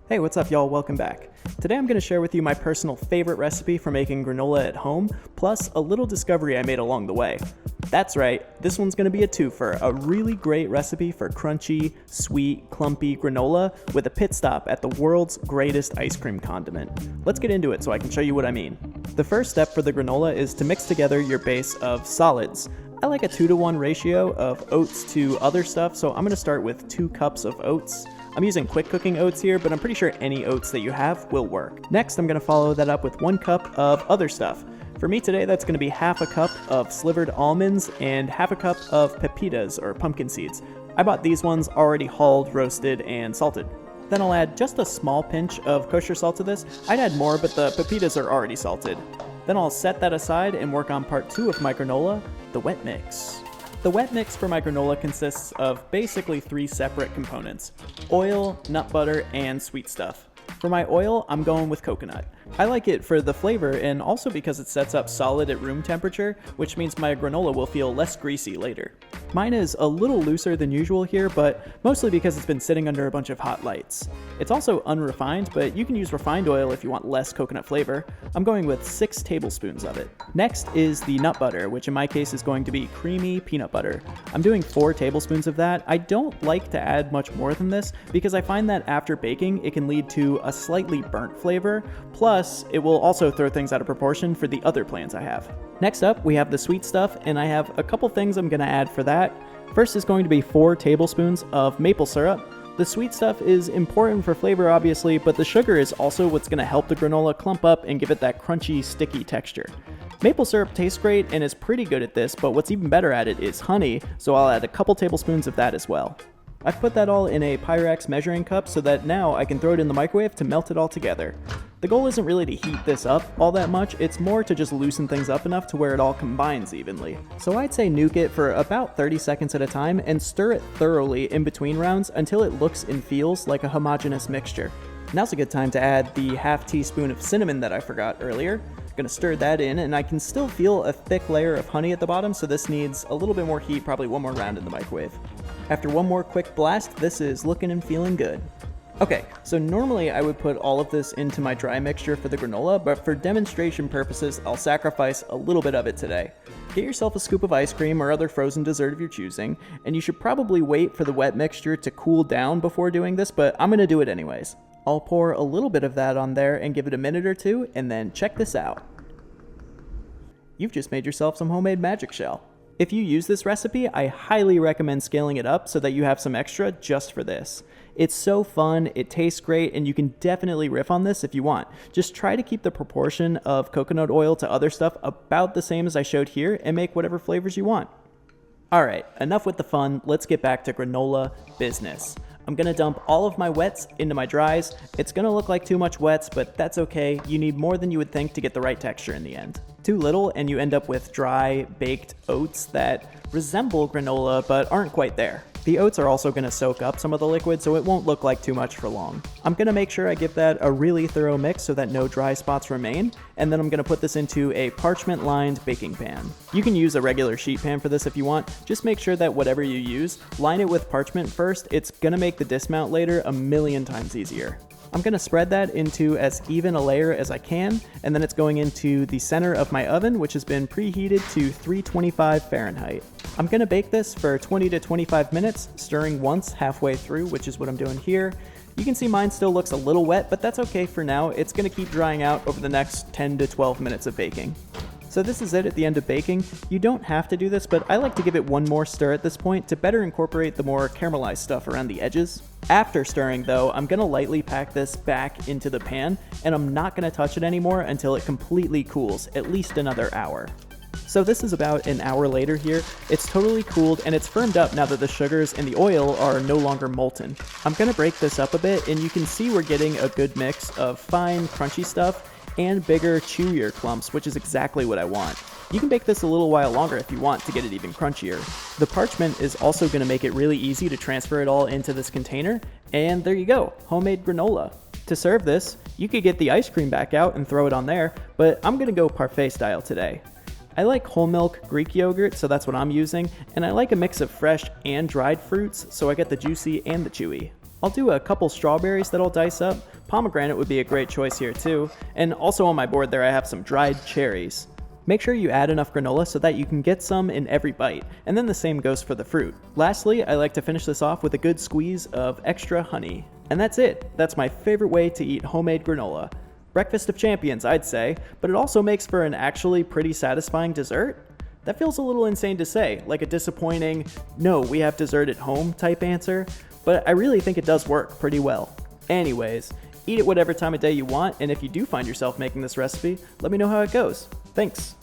Hey, what's up y'all? Welcome back. Today I'm going to share with you my personal favorite recipe for making granola at home, plus a little discovery I made along the way. That's right, this one's going to be a twofer, a really great recipe for crunchy, sweet, clumpy granola with a pit stop at the world's greatest ice cream condiment. Let's get into it so I can show you what I mean. The first step for the granola is to mix together your base of solids. I like a 2-to-1 ratio of oats to other stuff, so I'm going to start with 2 cups of oats. I'm using quick cooking oats here, but I'm pretty sure any oats that you have will work. Next, I'm going to follow that up with 1 cup of other stuff. For me today, that's going to be half a cup of slivered almonds and half a cup of pepitas or pumpkin seeds. I bought these ones already hulled, roasted, and salted. Then I'll add just a small pinch of kosher salt to this. I'd add more, but the pepitas are already salted. Then I'll set that aside and work on part 2 of my granola, the wet mix. The wet mix for my granola consists of basically 3 separate components: oil, nut butter, and sweet stuff. For my oil, I'm going with coconut. I like it for the flavor and also because it sets up solid at room temperature, which means my granola will feel less greasy later. Mine is a little looser than usual here, but mostly because it's been sitting under a bunch of hot lights. It's also unrefined, but you can use refined oil if you want less coconut flavor. I'm going with 6 tablespoons of it. Next is the nut butter, which in my case is going to be creamy peanut butter. I'm doing 4 tablespoons of that. I don't like to add much more than this because I find that after baking it can lead to a slightly burnt flavor, plus it will also throw things out of proportion for the other plans I have. Next up, we have the sweet stuff, and I have a couple things I'm going to add for that. First is going to be 4 tablespoons of maple syrup. The sweet stuff is important for flavor obviously, but the sugar is also what's going to help the granola clump up and give it that crunchy, sticky texture. Maple syrup tastes great and is pretty good at this, but what's even better at it is honey, so I'll add a couple tablespoons of that as well. I've put that all in a Pyrex measuring cup so that now I can throw it in the microwave to melt it all together. The goal isn't really to heat this up all that much, it's more to just loosen things up enough to where it all combines evenly. So I'd say nuke it for about 30 seconds at a time and stir it thoroughly in between rounds until it looks and feels like a homogeneous mixture. Now's a good time to add the half teaspoon of cinnamon that I forgot earlier. Gonna stir that in, and I can still feel a thick layer of honey at the bottom, so this needs a little bit more heat, probably 1 more round in the microwave. After 1 more quick blast, this is looking and feeling good. Okay, so normally I would put all of this into my dry mixture for the granola, but for demonstration purposes, I'll sacrifice a little bit of it today. Get yourself a scoop of ice cream or other frozen dessert of your choosing, and you should probably wait for the wet mixture to cool down before doing this, but I'm gonna do it anyways. I'll pour a little bit of that on there and give it a minute or 2, and then check this out. You've just made yourself some homemade magic shell. If you use this recipe, I highly recommend scaling it up so that you have some extra just for this. It's so fun, it tastes great, and you can definitely riff on this if you want. Just try to keep the proportion of coconut oil to other stuff about the same as I showed here and make whatever flavors you want. Alright, enough with the fun, let's get back to granola business. I'm gonna dump all of my wets into my dries. It's gonna look like too much wets, but that's okay. You need more than you would think to get the right texture in the end. Too little and you end up with dry, baked oats that resemble granola but aren't quite there. The oats are also gonna soak up some of the liquid, so it won't look like too much for long. I'm gonna make sure I give that a really thorough mix so that no dry spots remain, and then I'm gonna put this into a parchment-lined baking pan. You can use a regular sheet pan for this if you want. Just make sure that whatever you use, line it with parchment first. It's gonna make the dismount later a million times easier. I'm gonna spread that into as even a layer as I can, and then it's going into the center of my oven, which has been preheated to 325 Fahrenheit. I'm gonna bake this for 20 to 25 minutes, stirring once halfway through, which is what I'm doing here. You can see mine still looks a little wet, but that's okay for now. It's gonna keep drying out over the next 10 to 12 minutes of baking. So this is it at the end of baking. You don't have to do this, but I like to give it 1 more stir at this point to better incorporate the more caramelized stuff around the edges. After stirring though, I'm gonna lightly pack this back into the pan, and I'm not gonna touch it anymore until it completely cools, at least another hour. So this is about an hour later here. It's totally cooled and it's firmed up now that the sugars and the oil are no longer molten. I'm gonna break this up a bit, and you can see we're getting a good mix of fine, crunchy stuff and bigger, chewier clumps, which is exactly what I want. You can bake this a little while longer if you want to get it even crunchier. The parchment is also going to make it really easy to transfer it all into this container, and there you go, homemade granola. To serve this, you could get the ice cream back out and throw it on there, but I'm going to go parfait style today. I like whole milk Greek yogurt, so that's what I'm using, and I like a mix of fresh and dried fruits, so I get the juicy and the chewy. I'll do a couple strawberries that I'll dice up, Pomegranate would be a great choice here too, and also on my board there I have some dried cherries. Make sure you add enough granola so that you can get some in every bite, and then the same goes for the fruit. Lastly, I like to finish this off with a good squeeze of extra honey. And that's it. That's my favorite way to eat homemade granola. Breakfast of champions, I'd say, but it also makes for an actually pretty satisfying dessert. That feels a little insane to say, like a disappointing, no, we have dessert at home type answer, but I really think it does work pretty well. Anyways, eat it whatever time of day you want, and if you do find yourself making this recipe, let me know how it goes. Thanks.